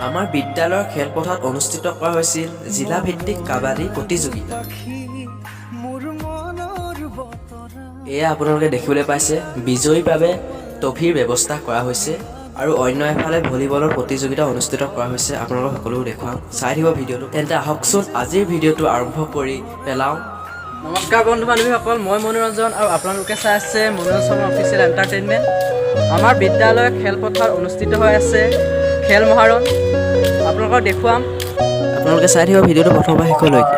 আমাৰ বিদ্যালয়ৰ খেলপথাৰত অনুষ্ঠিত কৰা হৈছিল জিলা ভিত্তিক কাবাডী প্ৰতিযোগিতা। এয়া আপোনালোকে দেখিবলৈ পাইছে বিজয়ীৰ বাবে ট্ৰফিৰ ব্যৱস্থা কৰা হৈছে আৰু অন্য এফালে ভলীবলৰ প্ৰতিযোগিতা অনুষ্ঠিত কৰা হৈছে। আপোনালোকক সকলো দেখুৱাম, চাই দিব ভিডিঅ'টো। তেন্তে আহকচোন আজিৰ ভিডিঅ'টো আৰম্ভ কৰি পেলাওঁ। নমস্কাৰ বন্ধু বান্ধৱীসকল, মই মনোৰঞ্জন আৰু আপোনালোকে চাই আছে মনোৰঞ্জন অফিচিয়েল এণ্টাৰটেইনমেণ্ট। আমাৰ বিদ্যালয়ৰ খেলপথাৰ অনুষ্ঠিত হৈ আছে খেল মহাৰণ, আপোনালোকক দেখুৱাম। আপোনালোকে চাই দিব ভিডিঅ'টো প্ৰথমৰ পৰা শেষলৈকে।